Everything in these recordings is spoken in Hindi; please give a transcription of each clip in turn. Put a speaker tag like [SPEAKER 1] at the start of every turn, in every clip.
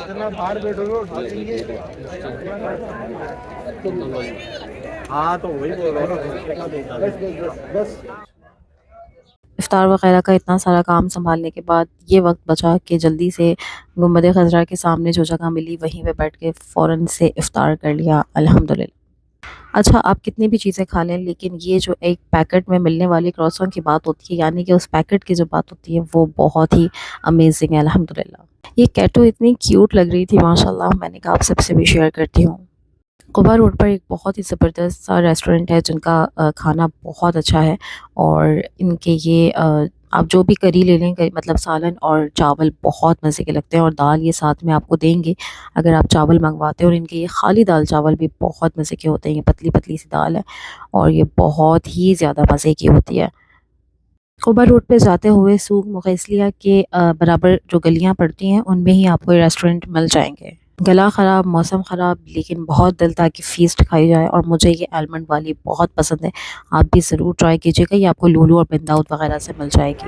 [SPEAKER 1] जितना बाहर बैठोगे उठा लेंगे। हाँ तो वही बोल रहा हूँ ना, बस बस बस बस।
[SPEAKER 2] इफ्तार वगैरह का इतना सारा काम सँभालने के बाद ये वक़्त बचा कि जल्दी से गुंबद ख़ज़रा के सामने जो जगह मिली वहीं पे बैठ के फ़ौरन से इफ्तार कर लिया अल्हम्दुलिल्लाह। अच्छा, आप कितनी भी चीज़ें खा लें लेकिन ये जो एक पैकेट में मिलने वाली क्रोसन की बात होती है, यानी कि उस पैकेट की जो बात होती है वो बहुत ही अमेज़िंग है अल्हम्दुलिल्लाह। ये कैटो इतनी क्यूट लग रही थी माशाल्लाह, मैंने कहा आप सबसे भी शेयर करती हूँ। कुबा रोड पर एक बहुत ही ज़बरदस्त सा रेस्टोरेंट है जिनका खाना बहुत अच्छा है और इनके ये आप जो भी करी ले लें मतलब सालन और चावल बहुत मज़े के लगते हैं और दाल ये साथ में आपको देंगे अगर आप चावल मंगवाते हैं और इनके ये खाली दाल चावल भी बहुत मज़े के होते हैं। ये पतली पतली सी दाल है और ये बहुत ही ज़्यादा मज़े की होती है। कुबा रोड पे जाते हुए सूक मुगैसलिया के बराबर जो गलियाँ पड़ती हैं उनमें ही आपको ये रेस्टोरेंट मिल जाएंगे। गला ख़राब, मौसम ख़राब, लेकिन बहुत दिल था कि फ़ीस्ट खाई जाए और मुझे ये आलमंड वाली बहुत पसंद है। आप भी ज़रूर ट्राई कीजिएगा, ये आपको लुलु और बिन दाऊद वग़ैरह से मिल जाएगी।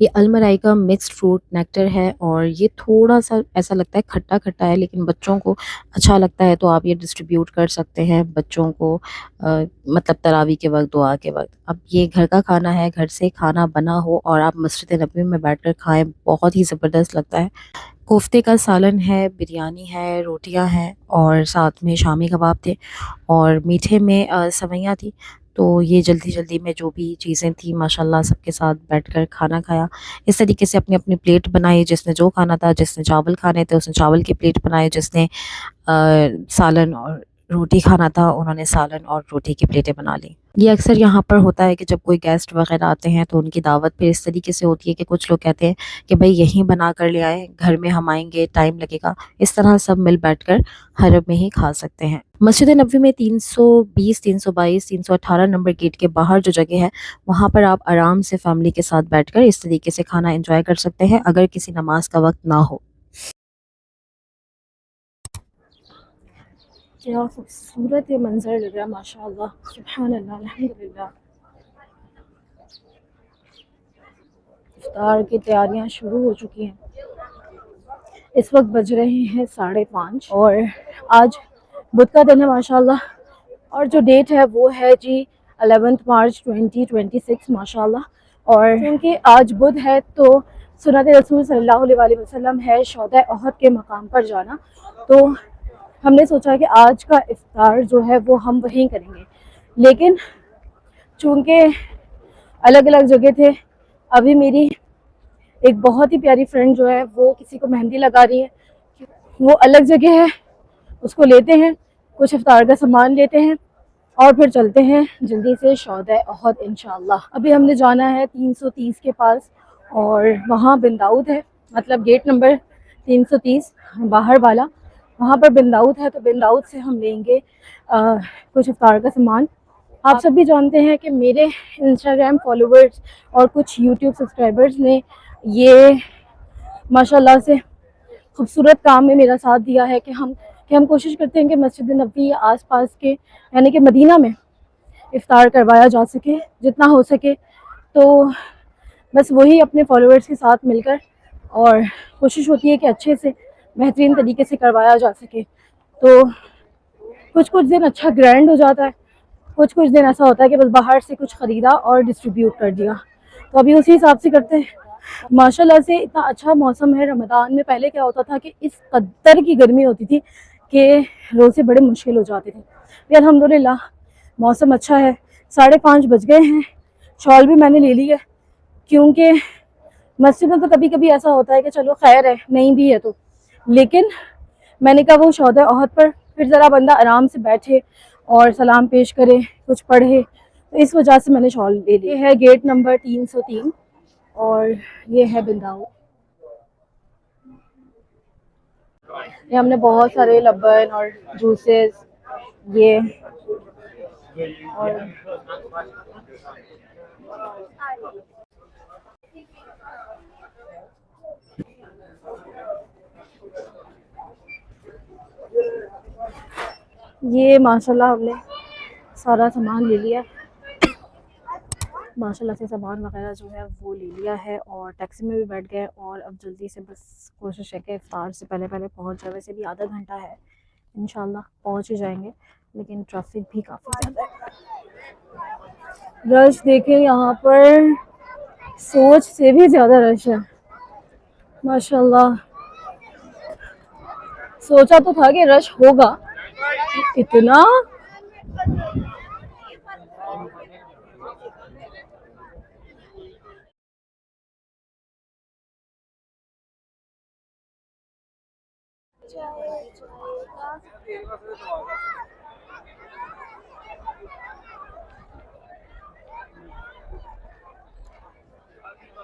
[SPEAKER 2] ये अलमराई का मिक्स्ड फ्रूट नेक्टर है और ये थोड़ा-सा ऐसा लगता है खट्टा-खट्टा है, लेकिन बच्चों को अच्छा लगता है तो आप ये डिस्ट्रीब्यूट कर सकते हैं बच्चों को मतलब तरावी के वक़्त, दुआ के वक़्त। अब ये घर का खाना है, घर से खाना बना हो और आप मस्जिद नबवी में बैठकर खाएँ, बहुत ही ज़बरदस्त लगता है। कोफ्ते का सालन है, बिरयानी है, रोटियाँ हैं और साथ में शामी कबाब थे और मीठे में सेवइयाँ थी। तो ये जल्दी-जल्दी में जो भी चीज़ें थी माशाल्लाह सबके साथ बैठकर खाना खाया। इस तरीके से अपनी-अपनी प्लेट बनाई, जिसने जो खाना था, जिसने चावल खाने थे उसने चावल की प्लेट बनाई, जिसने सालन और रोटी खाना था उन्होंने सालन और रोटी की प्लेटें बना ली। ये अक्सर यहाँ पर होता है कि जब कोई गेस्ट वग़ैरह आते हैं तो उनकी दावत फिर इस तरीके से होती है कि कुछ लोग कहते हैं कि भई यहीं बना कर ले आएँ, घर में हम आएँगे टाइम लगेगा। इस तरह सब मिल बैठकर हरम में ही खा सकते हैं। मस्जिद नबवी में 320, 322, 318 नंबर गेट के बाहर जो जगह है, वहाँ पर आप आराम से फैमिली के साथ बैठकर इस तरीके से खाना एन्जॉय कर सकते हैं अगर किसी नमाज़ का वक़्त ना हो। क्या खूबसूरत ये मंज़र लग रहा है माशाअल्लाह, सुभान अल्लाह, अल्हम्दुलिल्लाह। इफ्तार की तैयारियां शुरू हो चुकी हैं। इस वक्त बज रहे हैं 5:30 और आज बुध का दिन है माशाल्लाह और जो डेट है वो है जी 11 मार्च 2026 माशाल्लाह। और क्योंकि आज बुध है तो सुन्नत रसूल सल्लल्लाहु अलैहि वसल्लम है शौदा अहद के मकाम पर जाना, तो हमने सोचा कि आज का इफ्तार जो है वो हम वहीं करेंगे। लेकिन चूँकि अलग अलग जगह थे, अभी मेरी एक बहुत ही प्यारी फ्रेंड जो है वो किसी को मेहंदी लगा रही है, वो अलग जगह है, उसको लेते हैं, कुछ इफ्तार का सामान लेते हैं और फिर चलते हैं जल्दी से शौदा अहद इंशाल्लाह। अभी हमने जाना है 330 के पास और वहाँ बिन दाऊद है, मतलब गेट नंबर 330 बाहर वाला, वहाँ पर बिन दाऊद है, तो बिन दाऊद से हम लेंगे कुछ इफ्तार का सामान। आप सब भी जानते हैं कि मेरे इंस्टाग्राम फॉलोवर्स और कुछ यूट्यूब सब्सक्राइबर्स ने ये माशाल्लाह से खूबसूरत काम में मेरा साथ दिया है कि हम कोशिश करते हैं कि मस्जिद नबवी या आसपास के यानी कि मदीना में इफ्तार करवाया जा सके जितना हो सके। तो बस वही अपने फॉलोअर्स के साथ मिलकर और कोशिश होती है कि अच्छे से बेहतरीन तरीके से करवाया जा सके। तो कुछ कुछ दिन अच्छा ग्रैंड हो जाता है, कुछ कुछ दिन ऐसा होता है कि बस बाहर से कुछ ख़रीदा और डिस्ट्रीब्यूट कर दिया। तो अभी उसी हिसाब से करते हैं। माशाल्लाह से इतना अच्छा मौसम है। रमज़ान में पहले क्या होता था कि इस कदर की गर्मी होती थी कि रोज़े बड़े मुश्किल हो जाते थे। फिर अल्हम्दुलिल्लाह मौसम अच्छा है। 5:30 बज गए हैं। शॉल भी मैंने ले ली है क्योंकि मस्जिद में तो कभी कभी ऐसा होता है कि चलो खैर है, नहीं भी है तो, लेकिन मैंने कहा वो शौदा अहद पर फिर ज़रा बंदा आराम से बैठे और सलाम पेश करे, कुछ पढ़े, तो इस वजह से मैंने शॉल ले ली। ये है गेट नंबर 303 और ये है बिंदाऊ। ये हमने बहुत सारे लबन और जूसेस ये और ये माशाल्लाह हमने सारा सामान ले लिया, माशाल्लाह से सामान वगैरह जो है वो ले लिया है और टैक्सी में भी बैठ गए और अब जल्दी से बस कोशिश है कि इफ्तार से पहले पहले पहुंच जाए। वैसे भी आधा घंटा है, इंशाल्लाह पहुंच ही जाएंगे, लेकिन ट्रैफिक भी काफ़ी ज़्यादा है। रश देखें यहाँ पर सोच से भी ज़्यादा रश है माशाल्लाह। सोचा तो था कि रश होगा, इतना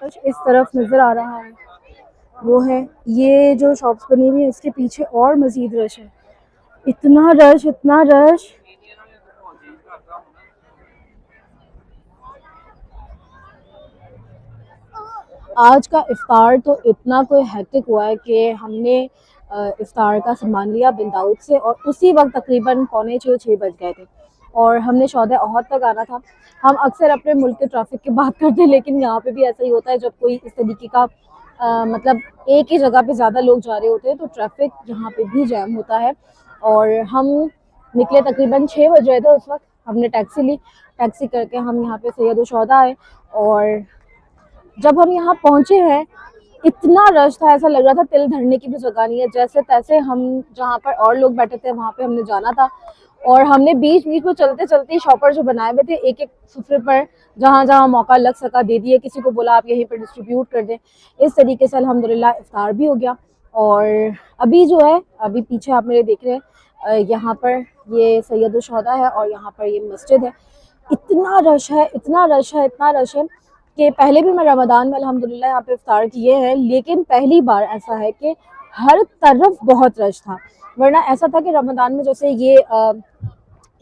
[SPEAKER 2] रश इस तरफ नज़र आ रहा है, वो है ये जो शॉप्स बनी हुई है इसके पीछे और मज़ीद रश है। इतना रश, इतना रश। आज का इफ्तार तो इतना कोई हेक्टिक हुआ है कि हमने इफ्तार का सामान लिया बिन दाऊद से और उसी वक्त तकरीबन 5:45-6 बज गए थे और हमने शौदे ओहद तक आना था। हम अक्सर अपने मुल्क के ट्रैफिक की बात करते हैं, लेकिन यहाँ पे भी ऐसा ही होता है। जब कोई इस तरीके का मतलब एक ही जगह पे ज़्यादा लोग जा रहे होते हैं तो ट्रैफिक यहाँ पे भी जैम होता है। और हम निकले तकरीबन 6 बज रहे थे उस वक्त। हमने टैक्सी ली, टैक्सी करके हम यहाँ पे सैयद शौदा आए और जब हम यहाँ पहुँचे हैं इतना रश था, ऐसा लग रहा था तिल धरने की भी जगह नहीं है। जैसे तैसे हम जहाँ पर और लोग बैठे थे वहाँ पे हमने जाना था और हमने बीच बीच में चलते चलते शॉपर जो बनाए हुए थे एक एक सुफरे पर जहाँ जहाँ मौका लग सका दे दिए, किसी को बोला आप यहीं पर डिस्ट्रीब्यूट कर दें। इस तरीके से अल्हम्दुलिल्लाह इफ्तार भी हो गया। और अभी जो है, अभी पीछे आप मेरे देख रहे हैं, यहाँ पर ये सैयद शौदा है और यहाँ पर ये मस्जिद है। इतना रश है, इतना रश है, इतना रश है कि पहले भी मैं रमज़ान में अल्हम्दुलिल्लाह यहाँ पे इफ्तार किए हैं, लेकिन पहली बार ऐसा है कि हर तरफ बहुत रश था। वरना ऐसा था कि रमज़ान में जैसे ये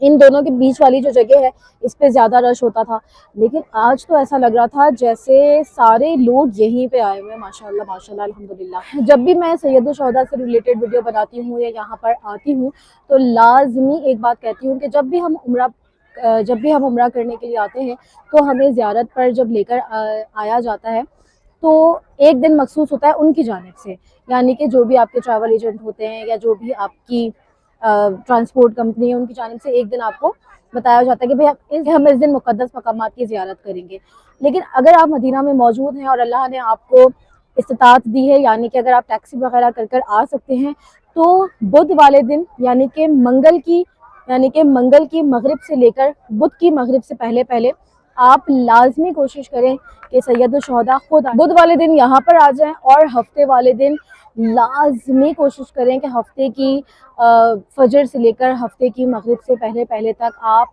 [SPEAKER 2] इन दोनों के बीच वाली जो जगह है इस पे ज़्यादा रश होता था, लेकिन आज तो ऐसा लग रहा था जैसे सारे लोग यहीं पे आए हुए हैं। माशाल्लाह माशाल्लाह अल्हम्दुलिल्लाह। जब भी मैं सैयद शौदा से रिलेटेड वीडियो बनाती हूँ या यहाँ पर आती हूँ तो लाजमी एक बात कहती हूँ कि जब भी हम उम्रा करने के लिए आते हैं तो हमें ज़ियारत पर जब लेकर आया जाता है तो एक दिन मखसूस होता है उनकी जानिब से, यानी कि जो भी आपके ट्रैवल एजेंट होते हैं या जो भी आपकी ट्रांसपोर्ट कंपनी है उनकी जानिब से एक दिन आपको बताया जाता है कि भाई हम इस दिन मुक़द्दस मकामात की ज़ियारत करेंगे। लेकिन अगर आप मदीना में मौजूद हैं और अल्लाह ने आपको इस्तात दी है, यानी कि अगर आप टैक्सी वगैरह कर कर आ सकते हैं, तो बुध वाले दिन यानी कि मंगल की मगरिब से लेकर बुध की मगरिब से पहले पहले आप लाजमी कोशिश करें कि सैयद शौदा खुद बुध वाले दिन यहाँ पर आ जाएं और हफ्ते वाले दिन लाजमी कोशिश करें कि हफ्ते की फजर से लेकर हफ्ते की मगरिब से पहले पहले तक आप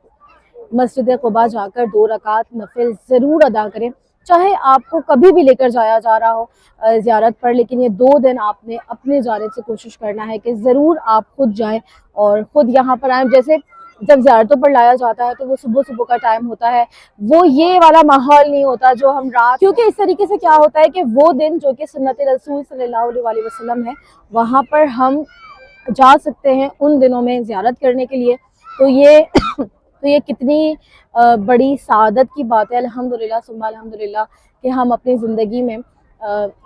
[SPEAKER 2] मस्जिद क़ुबा जाकर 2 रकात नफिल ज़रूर अदा करें, चाहे आपको कभी भी लेकर जाया जा रहा हो ज़ियारत पर। लेकिन ये 2 दिन आपने अपने जानिब से कोशिश करना है कि ज़रूर आप खुद जाएं और ख़ुद यहाँ पर आएँ। जैसे जब ज़ियारतों पर लाया जाता है तो वो सुबह सुबह का टाइम होता है, वो ये वाला माहौल नहीं होता जो हम रात, क्योंकि इस तरीके से क्या होता है कि वो दिन जो कि सुन्नत रसूल सल्लल्लाहु अलैहि वसल्लम है वहाँ पर हम जा सकते हैं उन दिनों में ज़ियारत करने के लिए। तो ये कितनी बड़ी सादत की बात है अल्हम्दुलिल्लाह सुम्मा अल्हम्दुलिल्लाह कि हम अपनी ज़िंदगी में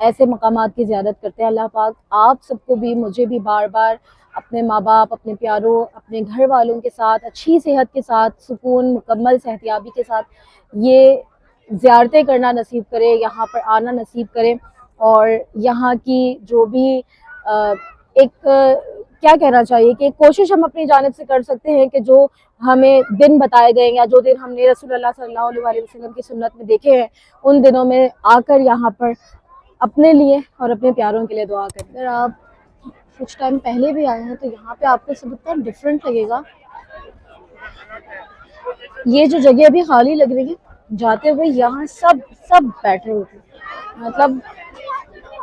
[SPEAKER 2] ऐसे मकामात की ज़ियारत करते हैं। अल्लाह पाक आप सबको भी, मुझे भी बार बार अपने माँ बाप, अपने प्यारों, अपने घर वालों के साथ अच्छी सेहत के साथ, सुकून, मुकम्मल सेहतियाबी के साथ ये ज़ियारतें करना नसीब करे, यहाँ पर आना नसीब करे। और यहाँ की जो भी क्या कहना चाहिए कि कोशिश हम अपनी जानिब से कर सकते हैं कि जो हमें दिन बताए गए या जो दिन हमने रसूलुल्लाह सल्लल्लाहु अलैहि वसल्लम की सुन्नत में देखे हैं उन दिनों में आकर यहाँ पर अपने लिए और अपने प्यारों के लिए दुआ करें। अगर आप कुछ टाइम पहले भी आए हैं तो यहाँ पे आपको सब इतना डिफरेंट लगेगा। ये जो जगह अभी खाली लग रही है, जाते हुए यहाँ सब बैठे हुए थे, मतलब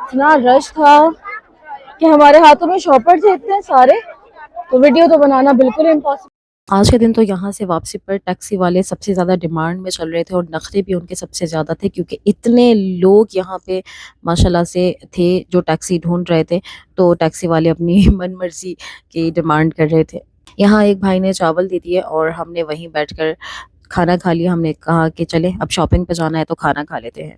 [SPEAKER 2] इतना रश था कि हमारे हाथों में शॉपर थे इतने सारे, तो वीडियो तो बनाना बिल्कुल इम्पॉसिबल।
[SPEAKER 3] आज के दिन तो यहाँ से वापसी पर टैक्सी वाले सबसे ज़्यादा डिमांड में चल रहे थे और नखरे भी उनके सबसे ज़्यादा थे, क्योंकि इतने लोग यहाँ पे माशाल्लाह से थे जो टैक्सी ढूंढ रहे थे, तो टैक्सी वाले अपनी मन मर्जी की डिमांड कर रहे थे। यहाँ एक भाई ने चावल दे दिए और हमने वहीं बैठकर खाना खा लिया। हमने कहा कि चले अब शॉपिंग पे जाना है तो खाना खा लेते हैं।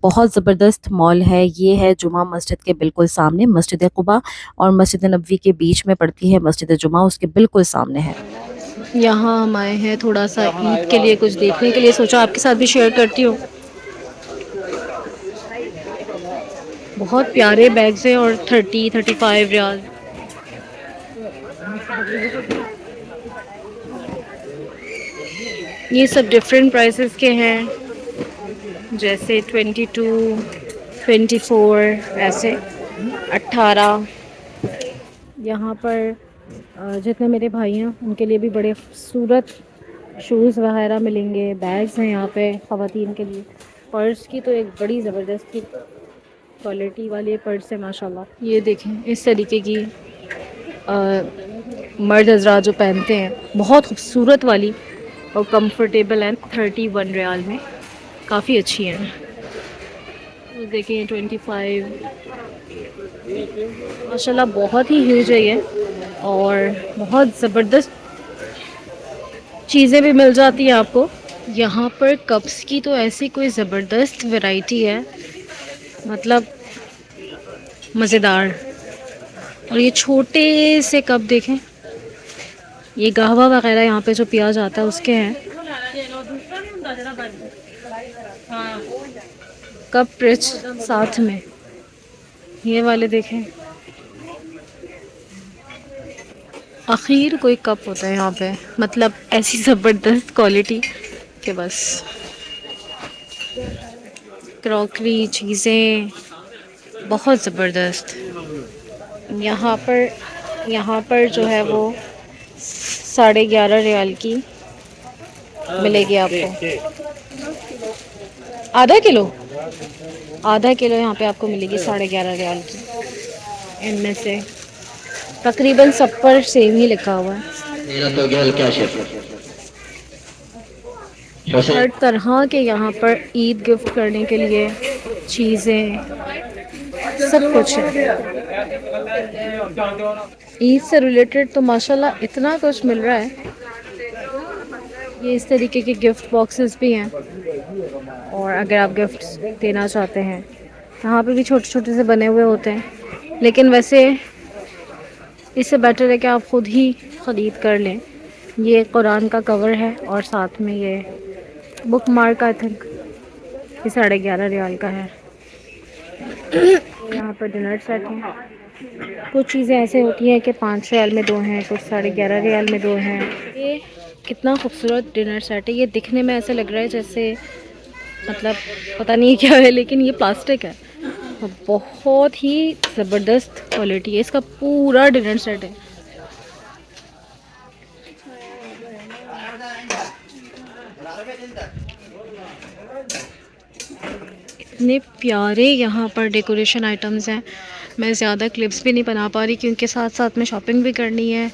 [SPEAKER 3] बहुत ज़बरदस्त मॉल है। ये है जुमा मस्जिद के बिल्कुल सामने, मस्जिद कुबा और मस्जिद नबवी के बीच में पड़ती है मस्जिद जुमा, उसके बिल्कुल सामने है। यहाँ हम आए हैं थोड़ा सा ईद के लिए कुछ देखने के लिए, सोचा आपके साथ भी शेयर करती हूँ। बहुत प्यारे बैग्स हैं और 30-35 रियाल। ये सब डिफरेंट प्राइसेस के हैं, जैसे 22, 24 ऐसे 18। यहाँ पर जितने मेरे भाई हैं उनके लिए भी बड़े खूबसूरत शूज़ वगैरह मिलेंगे। बैग्स हैं यहाँ पे ख़वातीन के लिए। पर्स की तो एक बड़ी ज़बरदस्त क्वालिटी वाली पर्स है माशाल्लाह। ये देखें इस तरीके की मर्द हजरात जो पहनते हैं, बहुत खूबसूरत वाली और कंफर्टेबल हैं। 31 रियाल में काफ़ी अच्छी हैं। तो देखें 25 माशाल्लाह बहुत ही ह्यूज है ये और बहुत ज़बरदस्त चीज़ें भी मिल जाती हैं आपको। यहाँ पर कप्स की तो ऐसी कोई ज़बरदस्त वैरायटी है, मतलब मज़ेदार। और ये छोटे से कप देखें, ये कहवा वगैरह यहाँ पे जो पिया जाता है उसके हैं। कप रिच साथ में ये वाले देखें। आखिर कोई कप होता है यहाँ पे, मतलब ऐसी ज़बरदस्त क्वालिटी के बस। क्रॉकरी चीज़ें बहुत ज़बरदस्त। यहाँ पर जो है वो 11.5 रियाल की मिलेगी आपको। आधा किलो यहाँ पे आपको मिलेगी 11.5 रियाल की। इनमें से तकरीबन सब पर सेम ही लिखा हुआ है। हर तरह के यहाँ पर ईद गिफ्ट करने के लिए चीज़ें सब कुछ है। ईद से रिलेटेड तो माशाल्लाह इतना कुछ मिल रहा है। ये इस तरीके के गिफ्ट बॉक्सेस भी हैं और अगर आप गिफ्ट्स देना चाहते हैं, यहाँ पे भी छोटे छोटे से बने हुए होते हैं, लेकिन वैसे इससे बेटर है कि आप ख़ुद ही ख़रीद कर लें। ये कुरान का कवर है और साथ में ये बुक मार्क आई थिंक ये 11.5 रियाल का है। यहाँ पर डिनर सेट हैं। कुछ चीज़ें ऐसे होती हैं कि 5 रियाल में 2 हैं, कुछ 11.5 रियाल में 2 हैं। ये कितना खूबसूरत डिनर सेट है। ये दिखने में ऐसे लग रहा है जैसे मतलब पता नहीं क्या है, लेकिन ये प्लास्टिक है। बहुत ही ज़बरदस्त क्वालिटी है, इसका पूरा डिनर सेट है। इतने प्यारे यहाँ पर डेकोरेशन आइटम्स हैं। मैं ज़्यादा क्लिप्स भी नहीं बना पा रही क्योंकि साथ साथ में शॉपिंग भी करनी है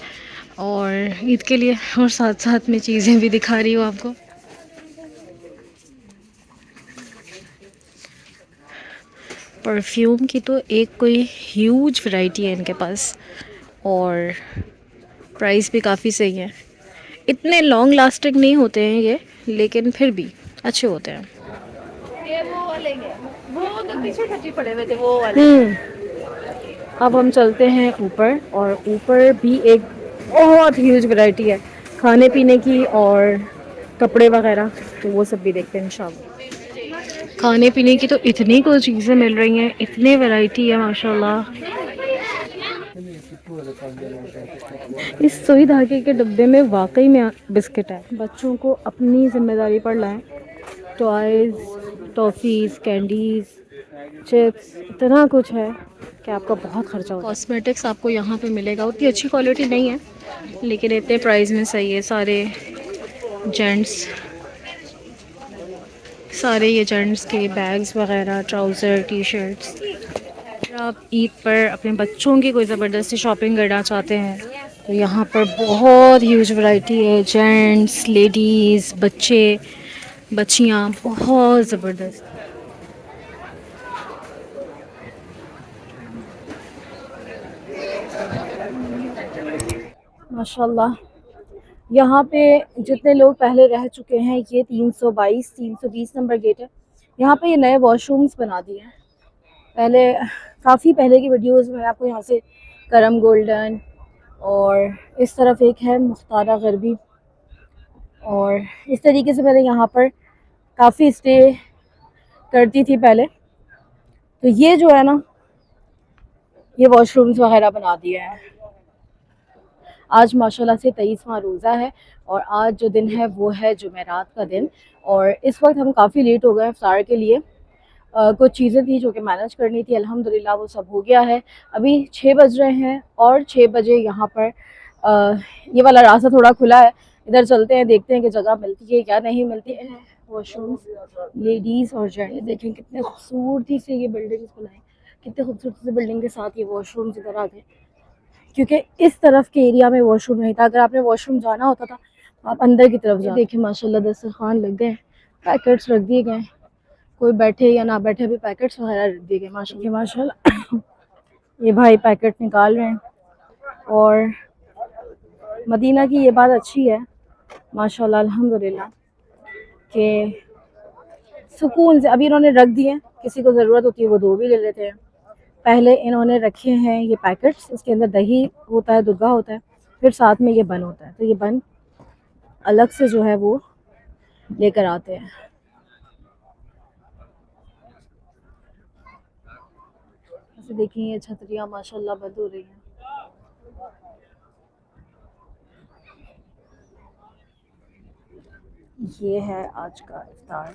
[SPEAKER 3] और ईद के लिए, और साथ साथ में चीज़ें भी दिखा रही हूँ आपको। परफ्यूम की तो एक कोई ह्यूज वैरायटी है इनके पास और प्राइस भी काफ़ी सही है। इतने लॉन्ग लास्टिंग नहीं होते हैं ये, लेकिन फिर भी अच्छे होते हैं। ये वो वाले वो तो पीछे खच्ची पड़े हुए थे वो वाले। अब हम चलते हैं ऊपर, और ऊपर भी एक बहुत ह्यूज वैरायटी है खाने पीने की और कपड़े वगैरह, तो वो सब भी देखते हैं इंशाल्लाह। खाने पीने की तो इतनी कुछ चीज़ें मिल रही हैं, इतने वैरायटी है माशाल्लाह। इस सुई धागे के डब्बे में वाकई में बिस्किट है। बच्चों को अपनी जिम्मेदारी पर लाएं। टॉयज़, टॉफ़ीज़, कैंडीज़, चिप्स, इतना कुछ है कि आपका बहुत खर्चा होगा। कॉस्मेटिक्स आपको यहाँ पे मिलेगा, उतनी अच्छी क्वालिटी नहीं है लेकिन इतने प्राइस में सही है। सारे ये जेंट्स के बैग्स वगैरह, ट्राउज़र, टी शर्ट्स। अगर आप ईद पर अपने बच्चों की कोई ज़बरदस्ती शॉपिंग करना चाहते हैं तो यहाँ पर बहुत ह्यूज वैरायटी है। जेंट्स, लेडीज़, बच्चे, बच्चियाँ, बहुत ज़बरदस्त।
[SPEAKER 2] माशाल्लाह यहाँ पे जितने लोग पहले रह चुके हैं, ये 322 320 नंबर गेट है। यहाँ पे ये नए वॉशरूम्स बना दिए हैं। पहले काफ़ी पहले की वीडियोस में आपको यहाँ से करम गोल्डन और इस तरफ एक है मुख्तारा गरबी, और इस तरीके से मैंने यहाँ पर काफ़ी स्टे करती थी पहले। तो ये जो है ना, ये वॉशरूम्स वगैरह बना दिया है। आज माशाल्लाह से 23वां रोज़ा है और आज जो दिन है वो है जुमेरात का दिन, और इस वक्त हम काफ़ी लेट हो गए इफ्तार के लिए। कुछ चीज़ें थी जो कि मैनेज करनी थी, अल्हम्दुलिल्लाह वो सब हो गया है। अभी 6 बज रहे हैं और 6 बजे यहाँ पर ये वाला रास्ता थोड़ा खुला है, इधर चलते हैं, देखते हैं कि जगह मिलती है क्या नहीं मिलती है। वॉशरूम्स लेडीज़ और जेंट्स, देखें कितने खूबसूरती से ये बिल्डिंग्स बनाई, कितने खूबसूरती से बिल्डिंग के साथ ये वॉशरूम्स इधर आ गए, क्योंकि इस तरफ के एरिया में वॉशरूम नहीं था। अगर आपने वॉशरूम जाना होता था तो आप अंदर की तरफ जाते। देखिए माशाल्लाह दस्तरखान लग गए, पैकेट्स रख दिए गए, कोई बैठे या ना बैठे भी पैकेट्स वगैरह रख दिए गए माशाल्लाह माशाल्लाह। ये भाई पैकेट निकाल रहे हैं, और मदीना की ये बात अच्छी है माशाल्लाह अल्हम्दुलिल्लाह कि सुकून से अभी इन्होंने रख दिए, किसी को ज़रूरत होती है वो दो भी ले लेते हैं। पहले इन्होंने रखे हैं ये पैकेट्स, इसके अंदर दही होता है, दुग्गा होता है, फिर साथ में ये बन होता है, तो ये बन अलग से जो है वो लेकर आते हैं। ऐसे देखिए ये छतरियाँ माशाल्लाह बंद हो रही हैं। ये है आज का इफ्तार।